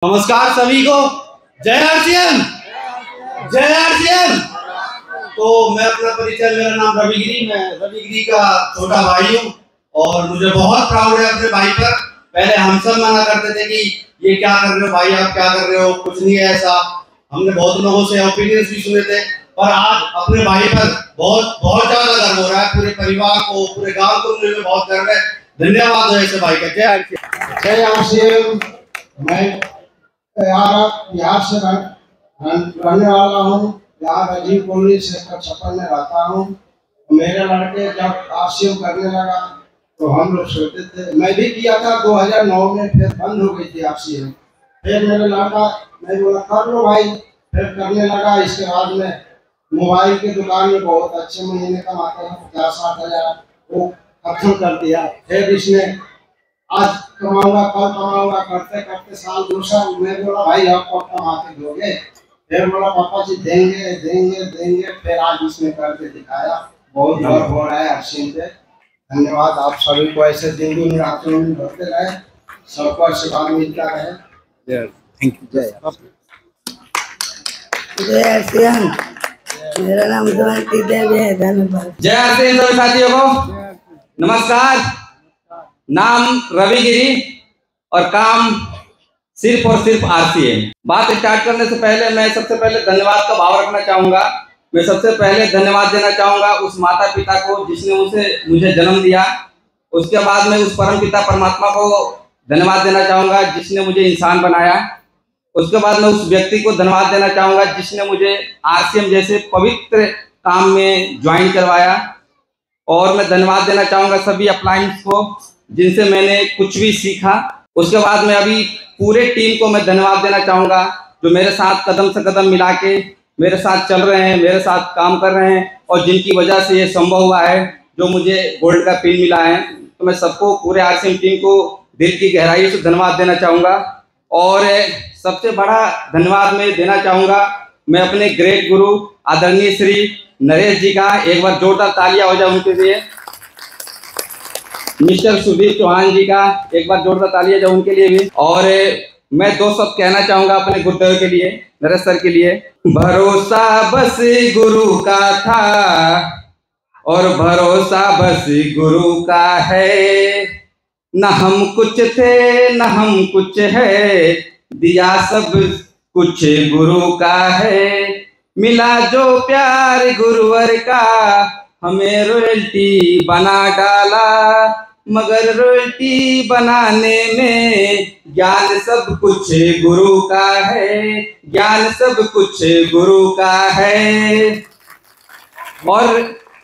नमस्कार सभी को। जय आरसीएम, जय आरसीएम। तो मैं अपना परिचय, मेरा नाम रविगिरी, मैं रविगिरी का छोटा भाई हूँ और मुझे बहुत प्राउड है अपने भाई पर। पहले हम सब मना करते थे कि ये क्या कर रहे हो भाई, आप क्या कर रहे हो, कुछ नहीं है ऐसा। हमने बहुत लोगों से ओपिनियंस भी सुने थे, पर आज अपने भाई पर बहुत बहुत ज्यादा गर्व हो रहा है। पूरे परिवार को, पूरे गाँव को मुझे बहुत गर्व है। धन्यवाद हो ऐसे भाई का। जय आरसीएम, जय आरसीएम। मैं बिहार से रहने वाला हूँ। यहाँ राजीव कॉलोनी सेक्टर 56 में रहता हूँ। मेरे लड़के जब आरसीएम करने लगा तो हम लोग सोचते थे, मैं भी किया था 2009 में, फिर बंद हो गई थी आरसीएम। फिर मेरे लड़का, मैं बोला कर लो भाई, फिर करने लगा। इसके बाद में मोबाइल की दुकान में बहुत अच्छे महीने कमाते हैं, 50-60 हज़ार, वो खत्म कर दिया। फिर इसने आज कमाऊंगा कल कमाऊंगा करते करते साल 2 साल, मैं बोला भाई आप कब कमा के दोगे? फिर बोला पापा जी देंगे देंगे देंगे। फिर आज इसने करके दिखाया। बहुत गर्व हो रहा है आरसीएम पे। धन्यवाद आप सभी को। ऐसे दिन दिन रातों में बढ़ते रहे, सबको आशीर्वाद मिलता रहे। Thank you. जय आरसीएम। मेरा नाम सुमंती देवी है। धन्यवाद। जय आरसीएम सभी साथियों को नमस्कार। नाम रविगिरी और काम सिर्फ और सिर्फ आरसीएम। बात स्टार्ट करने से पहले मैं सबसे पहले धन्यवाद का भाव रखना चाहूँगा। मैं सबसे पहले धन्यवाद देना चाहूँगा उस माता पिता को जिसने मुझे जन्म दिया। उसके बाद में उस परम पिता परमात्मा को धन्यवाद देना चाहूँगा जिसने मुझे इंसान बनाया। उसके बाद में उस व्यक्ति को धन्यवाद देना चाहूँगा जिसने मुझे आरसीएम जैसे पवित्र काम में ज्वाइन करवाया। और मैं धन्यवाद देना चाहूँगा सभी अपलाइंस को जिनसे मैंने कुछ भी सीखा। उसके बाद में अभी पूरे टीम को मैं धन्यवाद देना चाहूँगा जो मेरे साथ कदम से कदम मिला के मेरे साथ चल रहे हैं, मेरे साथ काम कर रहे हैं और जिनकी वजह से ये संभव हुआ है जो मुझे गोल्ड का पिन मिला है। तो मैं सबको, पूरे आरसीएम टीम को दिल की गहराई से धन्यवाद देना चाहूँगा। और सबसे बड़ा धन्यवाद मैं देना चाहूँगा मैं अपने ग्रेट गुरु आदरणीय श्री नरेश जी का। एक बार जोरदार तालियां हो जाए उनके लिए। मिस्टर सुदीप चौहान जी का एक बार जोरदार तालियां जाए उनके लिए भी। और मैं 2 शब्द कहना चाहूंगा अपने गुरुदेव के लिए, नरेश सर के लिए। भरोसा बस गुरु का था और भरोसा बस गुरु का है। न हम कुछ थे न हम कुछ है, दिया सब कुछ गुरु का है। मिला जो प्यार गुरुवर का, हमें रॉयल्टी बना डाला। मगर रॉयल्टी बनाने में ज्ञान सब कुछ गुरु का है, ज्ञान सब कुछ गुरु का है। और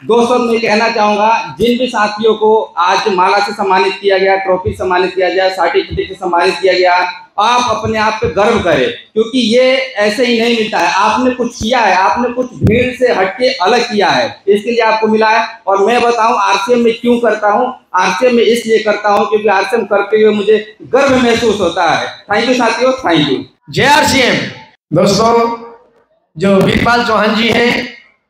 2 शब्द मैं कहना चाहूँगा जिन भी साथियों को आज माला से सम्मानित किया गया, ट्रॉफी सम्मानित किया गया, सर्टिफिकेट से सम्मानित किया गया, आप अपने आप पे गर्व करें क्योंकि ये ऐसे ही नहीं मिलता है। आपने कुछ किया है, आपने कुछ भीड़ से हटके अलग किया है, इसके लिए आपको मिला है। और मैं बताऊं आरसीएम में क्यों करता हूं। आरसीएम में इसलिए करता हूं क्योंकि आरसीएम करते हुए मुझे गर्व महसूस होता है। थैंक यू साथियों, थैंक यू। जय आरसीएम। दोस्तों, जो वीरपाल चौहान जी हैं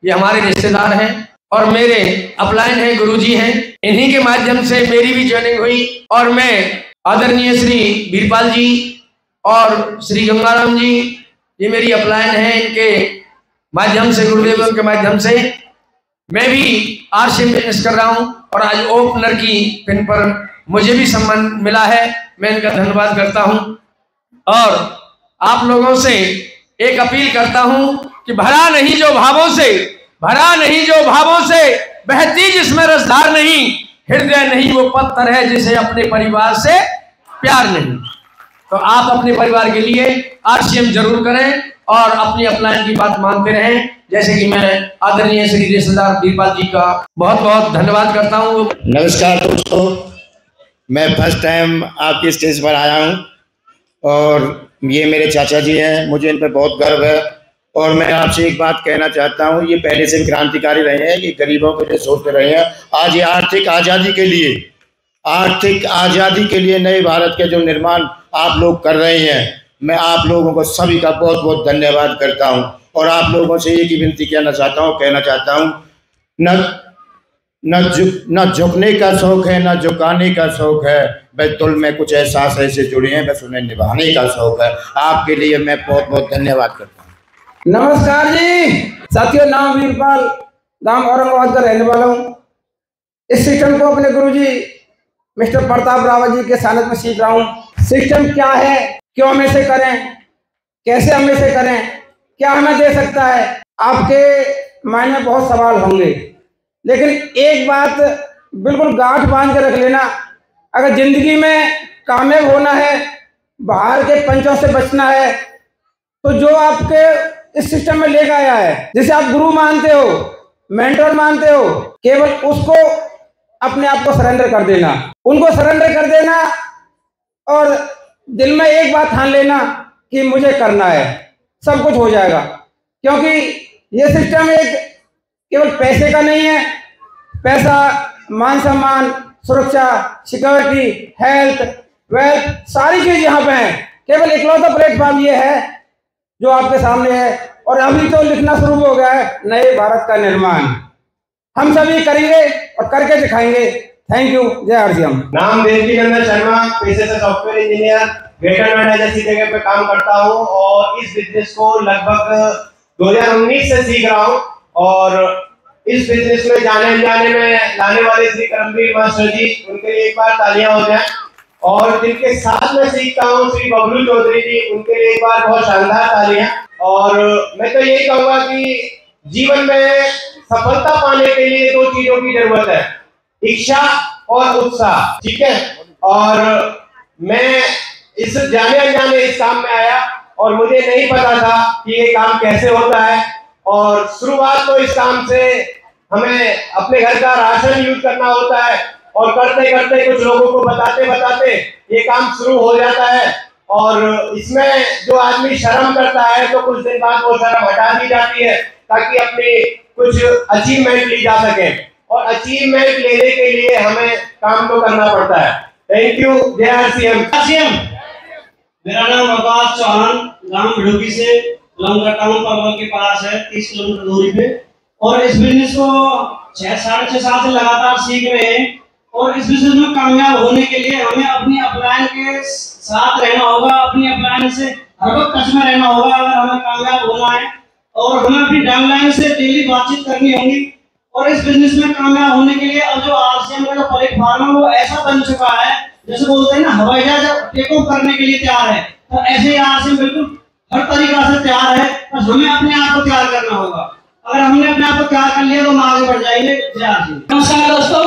ये हमारे रिश्तेदार हैं और मेरे अपलाइन हैं, गुरुजी हैं। इन्हीं के माध्यम से मेरी भी ज्वाइनिंग हुई और मैं आदरणीय श्री वीरपाल जी और श्री गंगाराम जी, ये मेरी अपलाइन हैं, इनके माध्यम से, गुरुदेव के माध्यम से मैं भी आरसीएम बिजनेस कर रहा हूं और आज ओपनर की पिन पर मुझे भी सम्मान मिला है। मैं इनका धन्यवाद करता हूं और आप लोगों से एक अपील करता हूं कि भरा नहीं जो भावों से, भरा नहीं जो भावों से, बहती जिसमें रसधार नहीं, हृदय नहीं वो पत्थर है जिसे अपने परिवार से प्यार नहीं। तो आप अपने परिवार के लिए आरसीएम जरूर करें और अपनी अपलाइन की बात मानते रहें। जैसे कि मैं आदरणीय श्री रिश्तेदार वीरपाल जी का बहुत बहुत धन्यवाद करता हूँ। नमस्कार दोस्तों, मैं फर्स्ट टाइम आपके स्टेज पर आया हूँ और ये मेरे चाचा जी हैं, मुझे इन पर बहुत गर्व है। और मैं आपसे एक बात कहना चाहता हूँ, ये पहले से क्रांतिकारी रहे हैं, ये गरीबों के लिए सोचते रहे हैं। आज ये आर्थिक आज़ादी के लिए, आर्थिक आज़ादी के लिए नए भारत के जो निर्माण आप लोग कर रहे हैं, मैं आप लोगों को सभी का बहुत बहुत धन्यवाद करता हूं। और आप लोगों से एक ही विनती कहना चाहता हूं, न झुकने का शौक है, न झुकाने का शौक है, बस दिल में कुछ एहसास ऐसे जुड़े हैं, बस उन्हें निभाने का शौक है। आपके लिए मैं बहुत बहुत धन्यवाद करता हूँ। नमस्कार जी साथियों, नाम वीरपाल, गांव औरंगाबाद का रहने वाला हूँ। इस सिस्टम को अपने गुरुजी मिस्टर प्रताप रावत जी के सानिध्य में सीख रहा हूँ। सिस्टम क्या है, क्यों हम इसे करें, कैसे हम इसे करें, क्या हमें दे सकता है। आपके माइंड में बहुत सवाल होंगे, लेकिन एक बात बिल्कुल गांठ बांध के रख लेना, अगर जिंदगी में कामयाब होना है, बाहर के पंचों से बचना है, तो जो आपके इस सिस्टम में लेकर आया है, जिसे आप गुरु मानते हो, मेंटर मानते हो, केवल उसको अपने आप को सरेंडर कर देना, उनको सरेंडर कर देना और दिल में एक बात ठान लेना कि मुझे करना है, सब कुछ हो जाएगा। क्योंकि ये सिस्टम एक केवल पैसे का नहीं है। पैसा, मान सम्मान, सुरक्षा, सिक्योरिटी, हेल्थ, वेल्थ, सारी चीज यहाँ पे है। केवल इकलौता प्लेटफॉर्म ये है जो आपके सामने है। और अभी तो लिखना शुरू हो गया है नए भारत का निर्माण, हम सभी करेंगे और करके दिखाएंगे। Thank you. जय आरसीएम। नाम देवकी नंदन शर्मा, पेशे से सॉफ्टवेयर इंजीनियर, ग्रेटर नोएडा जैसी जगह पे काम करता हूँ और इस बिजनेस को लगभग 2019 से सीख रहा हूँ। और इस बिजनेस में जाने में लाने वाले श्री करमवीर मास्टर जी, उनके लिए एक बार तालियां हो जाए। और जिनके साथ में सीखता हूँ श्री बबलू चौधरी जी, उनके लिए एक बार बहुत शानदार तालियां। और मैं तो यही कहूँगा कि जीवन में सफलता पाने के लिए 2 चीजों की जरूरत है, इच्छा और उत्साह, ठीक है। और मैं इस जाने अनजाने इस काम में आया और मुझे नहीं पता था कि ये काम कैसे होता है। और शुरुआत तो इस काम से हमें अपने घर का राशन यूज करना होता है और करते करते कुछ लोगों को बताते ये काम शुरू हो जाता है। और इसमें जो आदमी शर्म करता है तो कुछ दिन बाद वो शर्म हटा दी जाती है ताकि अपनी कुछ अचीवमेंट ली जा सके। और अचीवमेंट लेने के लिए हमें काम तो करना पड़ता है। Thank you. जय आरसीएम। मेरा नाम आकाश चौहान, गांव भिड़ोगी से बिलोंग करता हूँ, पलवल के पास है, 30 किलोमीटर दूरी पे। और इस बिजनेस को 6-6.5 साल से लगातार सीख रहे हैं। और इस बिजनेस में कामयाब होने के लिए हमें अपनी अपलाइन के साथ रहना होगा, अपनी अपलाइन से हर वक्त टच में रहना होगा अगर हमें कामयाब होना है। और हमें अपनी डाउनलाइन से डेली बातचीत करनी होगी। और इस बिजनेस में कामयाब होने के लिए अब जो आरसीएम का जो प्लेटफॉर्म है वो ऐसा बन चुका है, जैसे बोलते हैं ना हवाई जहाज टेक ऑफ करने के लिए तैयार है, तो ऐसे ही आरसीएम बिल्कुल हर तरीका से तैयार है। बस हमें अपने आप को तैयार करना होगा। अगर हमने अपने आप को तैयार कर लिया तो हम आगे बढ़ जाएंगे। जय आरसीएम। नमस्कार दोस्तों,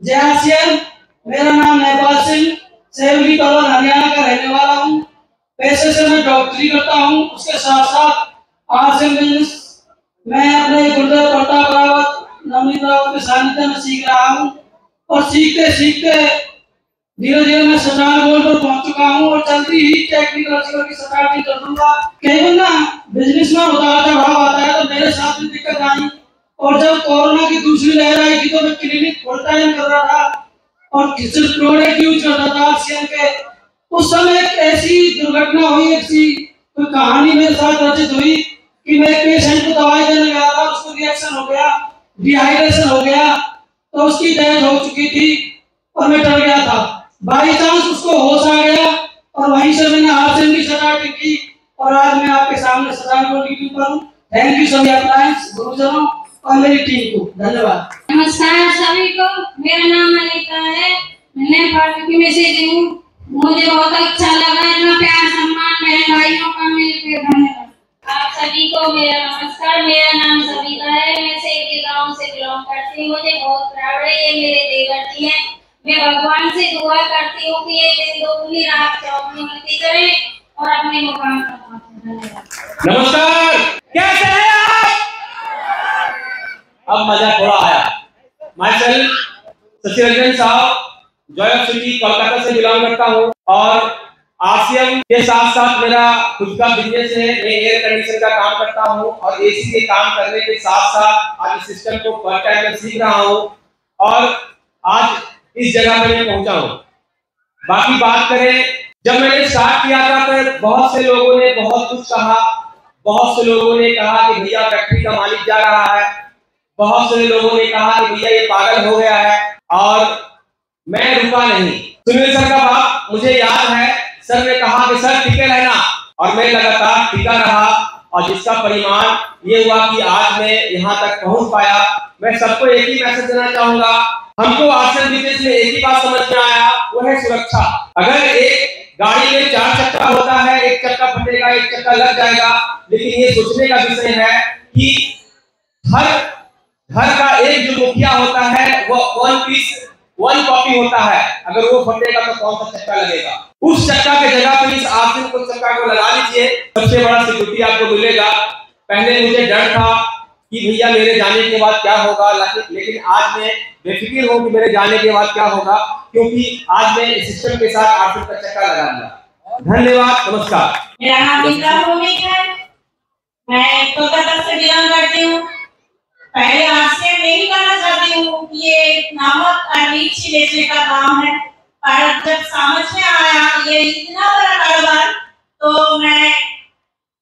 जय आरसीएम। मेरा नाम नेपाल सिंह, सेवली पलवल हरियाणा का रहने वाला हूँ। पैसे से मैं डॉक्टरी करता हूँ, उसके साथ साथ आरसीएम बिजनेस मैं अपने गुरुदेव प्रताप रावत, नवनीत रावत के सानिध्य में सीख रहा हूँ। और सीखते सीखते धीरे धीरे मैं सचार गोल पर पहुंच चुका हूँ और जल्दी ही टेक्निकल अचीवर की सचार भी कर दूंगा। केवल ना बिजनेस में उतार चढ़ाव आता है तो मेरे साथ भी दिक्कत आई। और जब कोरोना की दूसरी लहर आई थी तो मैं क्लिनिक फुल टाइम कर रहा था और सिर्फ प्रोडक्ट यूज करता था आरसीएम के। उस समय एक ऐसी दुर्घटना हुई, ऐसी कोई कहानी मेरे साथ रचित हुई कि मैं एक पेशेंट को दवाई देने गया था, उसको रिएक्शन हो गया, डिहाइड्रेशन हो गया, तो उसकी डेथ हो चुकी थी और मैं डर गया था। बाई चांस उसको होश आ गया और वहीं से मैंने आरसीएम की स्टार्टिंग की और आज मैं आपके सामने सचार गोल की टीम पर हूँ। थैंक यू सभी अप्लायंस, गुरुजनों और मेरी टीम को धन्यवाद। नमस्कार सभी को, मेरा नाम अनिता है, मैं फाटकी में से हूँ। मुझे बहुत अच्छा लगा, इतना प्यार सम्मान बहन भाइयों का मिलकर। धन्यवाद आप सभी को। मेरा नमस्कार, मेरा नाम सविता है, मैं सेव के गांव से बिलोंग करती हूँ। मुझे बहुत प्राउड है, ये मेरे देवर जी हैं। मैं भगवान से दुआ करती हूँ कि ये दिन दोगुनी रात चौगुनी उन्नति करे और अपने मुकाम पर पहुंचे। धन्यवाद। नमस्कार, कैसे हैं आप? अब मजा थोड़ा आया। माय सेल्फ सचिरंजन साहब, जॉय ऑफ सिटी कोलकाता से बिलोंग करता हूँ और आरसीएम के साथ साथ मेरा खुद का बिजनेस है। मैं एयर कंडीशन का काम करता हूँ और एसी के काम करने के साथ साथ आज सिस्टम को फर्स्ट टाइम में सीख रहा हूँ और आज इस जगह पे मैं पहुंचा हूँ। बाकी बात करें, जब मैंने स्टार्ट किया था तो बहुत से लोगों ने बहुत कुछ कहा। बहुत से लोगों ने कहा कि भैया फैक्ट्री का मालिक जा रहा है, बहुत से लोगों ने कहा कि भैया ये पागल हो गया है, और मैं रुका नहीं। सुनील सर का बात मुझे याद है, सर ने कहा कि सर टिके रहना, और मैं लगातार टिका रहा, और जिसका परिणाम ये हुआ कि आज मैं यहाँ तक पहुँच पाया। मैं सबको एक ही मैसेज देना चाहूंगा, हमको आरसीएम बिजनेस में एक ही बात समझ में आया, वो है सुरक्षा। अगर एक गाड़ी में 4 चक्का होता है, एक चक्का फटेगा, एक चक्का लग जाएगा, लेकिन ये सोचने का विषय है कि हर घर का एक जो मुखिया होता है वो 1 पीस 1 कॉपी होता है, अगर वो फटेगा तो कौन सा चक्का लगेगा। उस चक्का के जगह पे इस आरसीएम को चक्का को लगा लीजिए, सबसे बड़ा सिक्योरिटी आपको मिलेगा। पहले मुझे डर था कि भैया मेरे जाने के बाद क्या होगा, लेकिन आज मैं बेफिक्र हूँ कि मेरे जाने के बाद क्या होगा, क्योंकि आज मैं इस सिस्टम के साथ आरसीएम का चक्का लगा दिया। धन्यवाद, नमस्कार। मेरा नाम इंद्रा भौमिक है, मैं कोलकाता से बिलोंग करती हूँ। पहले आरसीएम नहीं करना चाहती हूँ, ये नमक और मिर्ची बेचने का काम है, पर जब समझ में आया ये इतना बड़ा कारोबार, तो मैं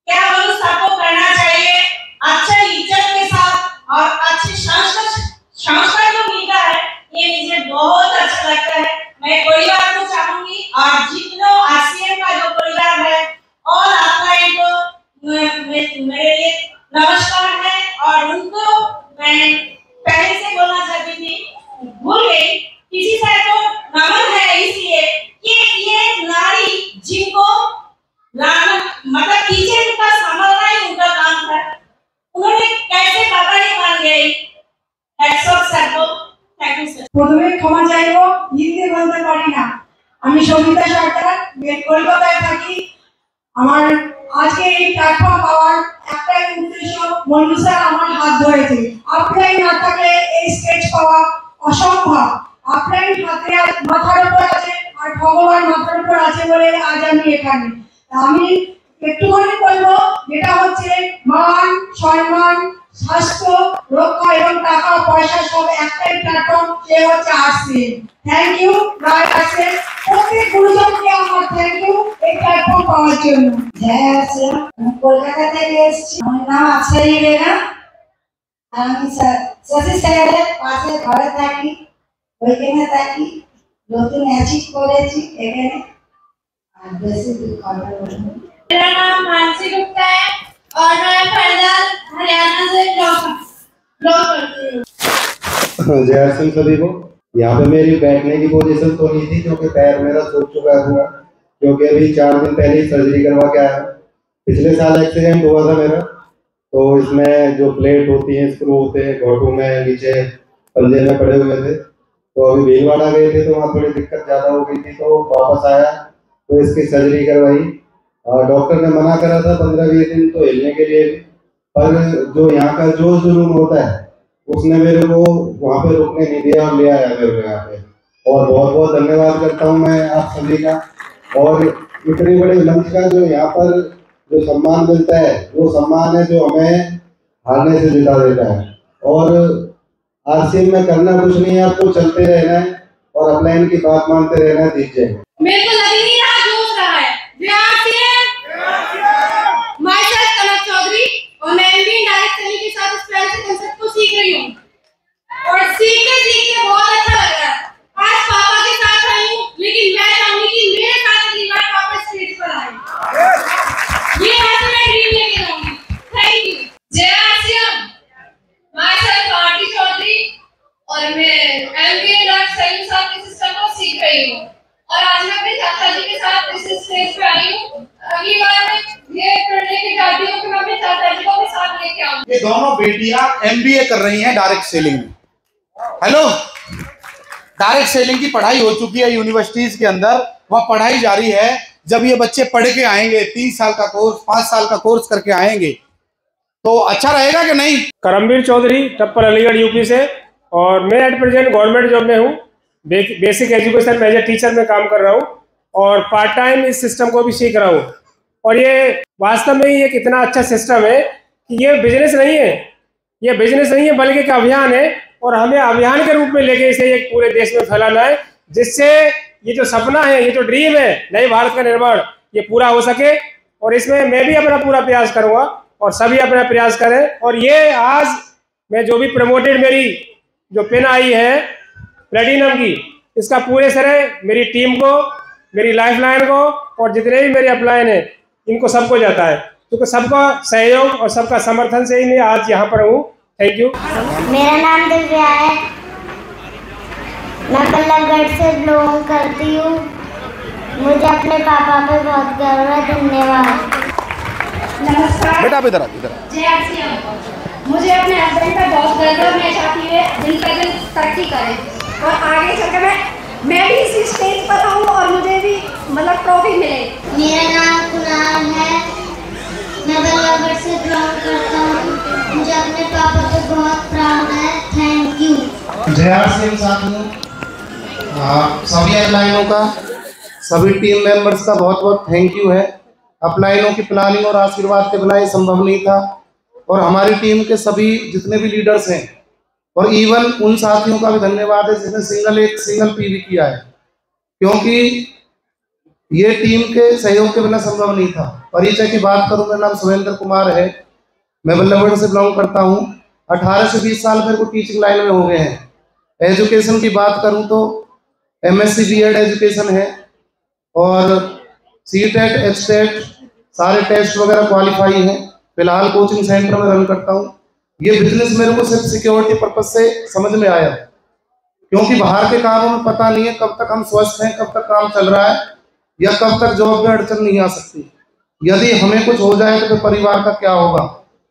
क्या बोलूं, सबको करना चाहिए अच्छा इज्जत के साथ और अच्छे संस्कार जो मिलता है, ये मुझे बहुत अच्छा लगता है। मैं परिवार को चाहूंगी और जितना आरसीएम का जो परिवार है और आपका इनको मेरे लिए नमस्कार है, और उनको मैं पहले से बोलना चाहती थी, भूल गई, किसी से तो नमन है, इसलिए कि ये नारी जिनको मतलब किचन का संभालना ही उनका काम था, उन्होंने कैसे बाबा नहीं मान गई। প্রথমে ক্ষমা চাইবো, হিন্দি বলতে পারি না। আমি সবিতা সরকার, কলকাতায় থাকি। আমার আজকে এই প্ল্যাটফর্ম পাওয়ার একটাই উদ্দেশ্য, মন্টু স্যার আমার হাত ধরেছে। আপনাই না থাকলে এই স্টেজ পাওয়া অসম্ভব। আপনাই হাতে মাথার উপর আছে, আর ভগবান মাথার উপর আছে বলে আজ আমি এখানে। আমি একটুখানি বলবো, যেটা হচ্ছে মান সম্মান স্বাস্থ্য রক্ষা এবং টাকা পয়সা সব একটাই প্ল্যাটফর্ম, সে হচ্ছে আরসিএম। থ্যাংক ইউ আরসিএম, প্রত্যেক গুরুজনকে আমার থ্যাংক ইউ এই প্ল্যাটফর্ম পাওয়ার জন্য। জয় আরসিএম। আমি কলকাতা থেকে এসেছি, আমার নাম আফসারি বেগম। আমি শশী স্যারের পাশে ঘরে থাকি, ওইখানে থাকি, নতুন অ্যাচিভ করেছি এখানে, আর বেশি দূর কথা বলবো। मेरा नाम मानसी गुप्ता है और मैं फरदाल हरियाणा से जॉब करती हूँ। जय सिंह सभी को। यहाँ पे मेरी बैठने की पोजीशन तो नहीं थी, क्योंकि पैर मेरा सूख चुका हुआ, क्योंकि अभी 4 दिन पहले सर्जरी करवा के आया। पिछले साल एक्सीडेंट हुआ था मेरा, तो इसमें जो प्लेट होती है, स्क्रू होते हैं घोटों में, नीचे पंजे में पड़े हुए थे, तो अभी भीलवाड़ा गए थे, तो वहाँ थोड़ी दिक्कत ज़्यादा हो गई थी, तो वापस आया तो इसकी सर्जरी करवाई। डॉक्टर ने मना करा था 15-20 दिन तो हिलने के लिए, पर जो यहाँ का जो जुनून होता है उसने मेरे को वहाँ पे रुकने नहीं दिया और ले आया मेरे को यहाँ पे। और बहुत बहुत धन्यवाद करता हूँ मैं आप सभी का, और इतने बड़े मंच का जो यहाँ पर जो सम्मान मिलता है, वो सम्मान है जो हमें हारने से जिता देता है। और आरसीएम में करना कुछ नहीं है, आपको चलते रहना है और अपलाइन की बात मानते रहना है, जीत जाएंगे। मेरे को लग नहीं रहा जोश रहा है। माइसेल्फ कनक चौधरी, और मैं एमबीए डायरेक्ट सेलिंग के साथ इस प्लान से कांसेप्ट को सीख रही हूँ, और सीखते बहुत अच्छा लग रहा है। आज पापा के साथ आई हूँ, लेकिन मैं चाहूंगी कि मेरे साथ अगली बार पापा स्टेज पर आए। ये आज मैं ड्रीम लेके जाऊंगी। Thank you. जय आरसीएम। माइसेल्फ आरती चौधरी, और मैं एमबीए डायरेक्ट सेलिंग के साथ इस सिस्टम को सीख रही हूँ, और आज मैं अपने चाचा जी के साथ इस स्टेज पे आई हूँ। अगली बार मैं ये करने की चाहती हूँ कि मैं अपने चाचा जी को भी साथ लेके आऊँ। ये दोनों बेटियां एमबीए कर रही हैं डायरेक्ट सेलिंग में। हेलो, डायरेक्ट सेलिंग की पढ़ाई हो चुकी है यूनिवर्सिटीज के अंदर, वह पढ़ाई जारी है। जब ये बच्चे पढ़ के आएंगे, 3 साल का कोर्स, 5 साल का कोर्स करके आएंगे, तो अच्छा रहेगा कि नहीं। करमवीर चौधरी, टप्पल अलीगढ़ यूपी से, और मैं एट प्रेजेंट गवर्नमेंट जॉब में हूँ। बेसिक एजुकेशन में एज ए टीचर में काम कर रहा हूँ, और पार्ट टाइम इस सिस्टम को भी सीख रहा हूँ। और ये वास्तव में ही एक इतना अच्छा सिस्टम है कि ये बिजनेस नहीं है, बल्कि एक अभियान है, और हमें अभियान के रूप में लेके इसे एक पूरे देश में फैलाना है, जिससे ये जो सपना है, ये जो ड्रीम है नए भारत का निर्माण, ये पूरा हो सके। और इसमें मैं भी अपना पूरा प्रयास करूँगा, और सभी अपना प्रयास करें। और ये आज मैं जो भी प्रमोटेड मेरी जो पेन आई है प्लेटिनम की, इसका पूरे श्रेय मेरी टीम को, मेरी लाइफलाइन को और जितने भी मेरे अपलाइन हैं इनको सबको जाता है, क्योंकि सबका सहयोग और सबका समर्थन से ही मैं आज यहाँ पर हूँ। Thank you. मेरा नाम दिव्या है, मैं बल्लभगढ़ से बिलोंग करती हूँ। मुझे अपने पापा पे बहुत गर्व है। धन्यवाद। नमस्कार बेटा, इधर आ। जय आरसीएम। मुझे अपने हस्बैंड पे बहुत गर्व है। मैं चाहती हूँ दिन पर दिन तरक्की करें और आगे चलकर मैं भी इसी स्टेज पर आऊँ और मुझे भी मतलब ट्रॉफी मिले। मेरा नाम कुणाल है, मैं बल्लभगढ़ से बिलोंग करता हूँ। मुझे अपने पापा पे बहुत प्राउड है। Thank you. जय आरसीएम साथियों, सभी अपलाइनों का, सभी टीम मेंबर्स का बहुत बहुत थैंक यू है। अपलाइनों की प्लानिंग और आशीर्वाद के बिना ये संभव नहीं था। और हमारी टीम के सभी जितने भी लीडर्स हैं और इवन उन साथियों का भी धन्यवाद है जिसने एक सिंगल पीवी किया है, क्योंकि ये टीम के सहयोग के बिना संभव नहीं था। परिचय की बात करूं, मेरा नाम सुरेंद्र कुमार है, मैं बल्लभगढ़ से बिलोंग करता हूं। 18 से 20 साल मेरे को टीचिंग लाइन में हो गए हैं। एजुकेशन की बात करूं तो MSc B.Ed एजुकेशन है और C.Tet H.Tet सारे टेस्ट वगैरह क्वालिफाई हैं। फिलहाल कोचिंग सेंटर में रन करता हूँ। ये बिजनेस मेरे को सिर्फ सिक्योरिटी पर्पज से समझ में आया, क्योंकि बाहर के कामों में पता नहीं है कब तक हम स्वस्थ हैं, कब तक काम चल रहा है या कब तक जॉब में अड़चन नहीं आ सकती। यदि हमें कुछ हो जाए तो फिर परिवार का क्या होगा,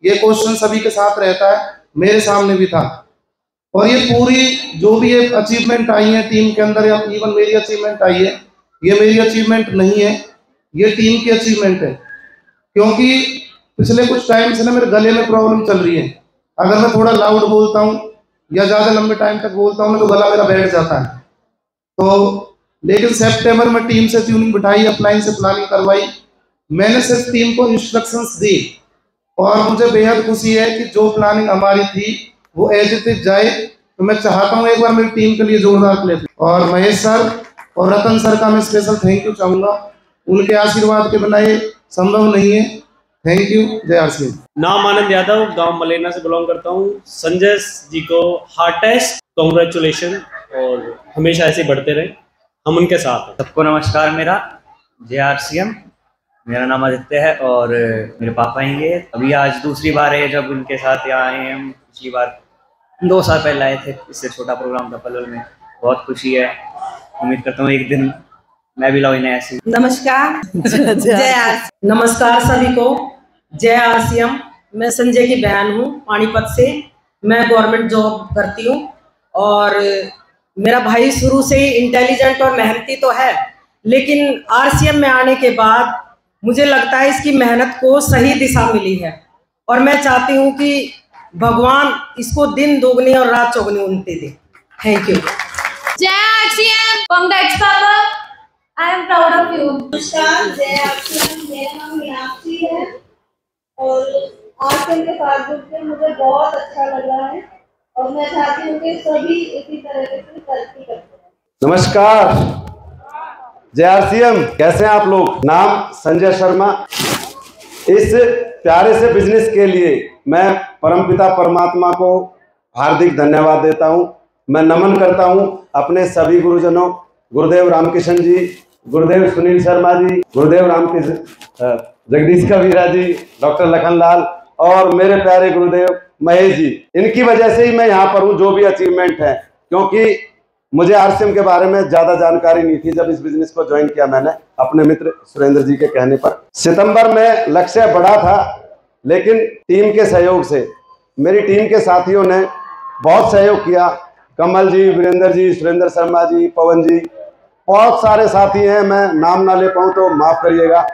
ये क्वेश्चन सभी के साथ रहता है, मेरे सामने भी था। और ये पूरी जो भी एक अचीवमेंट आई है टीम के अंदर, या इवन मेरी अचीवमेंट आई है, ये मेरी अचीवमेंट नहीं है, ये टीम की अचीवमेंट है। क्योंकि पिछले कुछ टाइम से ना मेरे गले में प्रॉब्लम चल रही है। अगर मैं थोड़ा लाउड बोलता हूँ या ज़्यादा लंबे टाइम तक बोलता हूँ ना तो गला मेरा बैठ जाता है। तो लेकिन सितंबर में टीम से ट्यूनिंग बिठाई, अपलाइन से प्लानिंग करवाई, मैंने सिर्फ टीम को इंस्ट्रक्शंस दी और मुझे बेहद खुशी है कि जो प्लानिंग हमारी थी वो एज इट इज जाए। तो मैं चाहता हूँ एक बार मेरी टीम के लिए जोरदार क्लैप। और महेश सर और रतन सर का मैं स्पेशल थैंक यू चाहूँगा, उनके आशीर्वाद के बिना ये संभव नहीं है। Thank you. जय आरसीएम। नाम आनंद यादव, गांव मलेना से बिलोंग करता हूं। संजय जी को हार्टेस्ट कॉन्ग्रेचुलेशन और हमेशा ऐसे बढ़ते रहे, हम उनके साथ हैं। सबको नमस्कार, मेरा जय आरसीएम। मेरा नाम आदित्य है और मेरे पापा ही ये अभी आज दूसरी बार है जब उनके साथ यहाँ आए हैं। हम पिछली बार 2 साल पहले आए थे, इससे छोटा प्रोग्राम था पलवल में। बहुत खुशी है, उम्मीद करता हूँ एक दिन मैं भी लाऊं ऐसी। नमस्कार। नमस्कार सभी को, जय आरसीएम। मैं संजय की बहन हूँ पानीपत से। मैं गवर्नमेंट जॉब करती हूँ और मेरा भाई शुरू से ही इंटेलिजेंट और मेहनती तो है, लेकिन आरसीएम में आने के बाद मुझे लगता है इसकी मेहनत को सही दिशा मिली है और मैं चाहती हूँ कि भगवान इसको दिन दोगुनी और रात चौगुनी उन्नति दे। Thank you. जय आरसीएम। कांग्रेट्स पापा, I am proud of you. नमस्कार, जय आरसीएम। मेरा नाम मीनाक्षी है और आरसीएम के साथ जुड़कर मुझे बहुत अच्छा लग रहा है और मैं चाहती हूँ कि सभी इसी तरह से तरक्की करते हैं। नमस्कार, जय आरसीएम। कैसे हैं आप लोग? नाम संजय शर्मा। इस प्यारे से बिजनेस के लिए मैं परमपिता परमात्मा को हार्दिक धन्यवाद देता हूं। मैं नमन करता हूं अपने सभी गुरुजनों, गुरुदेव रामकिशन जी, गुरुदेव सुनील शर्मा जी, गुरुदेव रामकिशन जगदीश कबीरा जी, डॉक्टर लखनलाल और मेरे प्यारे गुरुदेव महेश जी। इनकी वजह से ही मैं यहाँ पर हूँ, जो भी अचीवमेंट है, क्योंकि मुझे आरसीएम के बारे में ज्यादा जानकारी नहीं थी। जब इस बिजनेस को ज्वाइन किया मैंने अपने मित्र सुरेंद्र जी के कहने पर, सितंबर में लक्ष्य बड़ा था, लेकिन टीम के सहयोग से, मेरी टीम के साथियों ने बहुत सहयोग किया। कमल जी, वीरेंद्र जी, सुरेंद्र शर्मा जी, पवन जी, बहुत सारे साथी हैं, मैं नाम ना ले पाऊँ तो माफ करिएगा।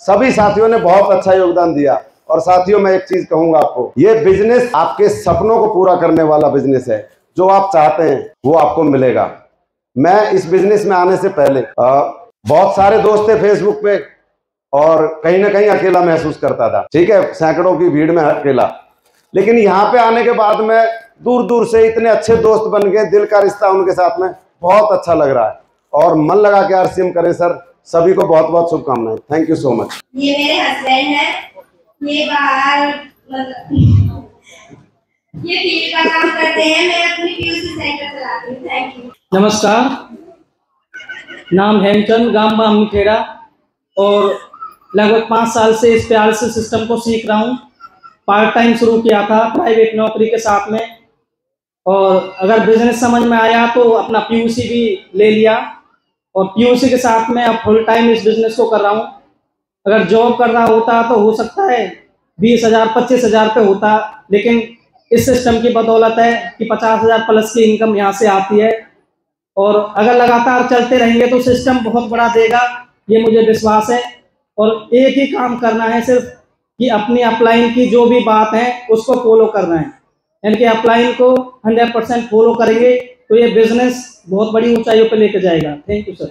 सभी साथियों ने बहुत अच्छा योगदान दिया। और साथियों, मैं एक चीज कहूंगा आपको, ये बिजनेस आपके सपनों को पूरा करने वाला बिजनेस है। जो आप चाहते हैं वो आपको मिलेगा। मैं इस बिजनेस में आने से पहले बहुत सारे दोस्त थे फेसबुक पे और कहीं ना कहीं अकेला महसूस करता था, ठीक है, सैकड़ों की भीड़ में अकेला। लेकिन यहाँ पे आने के बाद में दूर दूर से इतने अच्छे दोस्त बन गए, दिल का रिश्ता उनके साथ में बहुत अच्छा लग रहा है। और मन लगा के आरसीएम करें सर। सभी को बहुत बहुत शुभकामनाएं। Thank you so much. ये मेरे हस्बैंड है, ये बाहर ये फील्ड का काम करते हैं। मैं अपनी पीयूसी सेंटर चलाती हूँ। Thank you. नमस्कार, नाम हेमचंद, गांव बामखेड़ा, और लगभग 5 साल से इस प्यार से सिस्टम को सीख रहा हूँ। पार्ट टाइम शुरू किया था प्राइवेट नौकरी के साथ में, और अगर बिजनेस समझ में आया तो अपना पीयूसी भी ले लिया, और पीयूसी के साथ में अब फुल टाइम इस बिजनेस को कर रहा हूँ। अगर जॉब कर रहा होता तो हो सकता है 20,000 25,000 पे होता, लेकिन इस सिस्टम की बदौलत है कि 50,000 प्लस की इनकम यहाँ से आती है, और अगर लगातार चलते रहेंगे तो सिस्टम बहुत बड़ा देगा, ये मुझे विश्वास है। और एक ही काम करना है सिर्फ, कि अपनी अपलाइन की जो भी बात है उसको फॉलो करना है, यानी कि अपलाइन को 100% फॉलो करेंगे तो ये बिजनेस बहुत बड़ी ऊंचाइयों पर लेकर जाएगा। Thank you sir.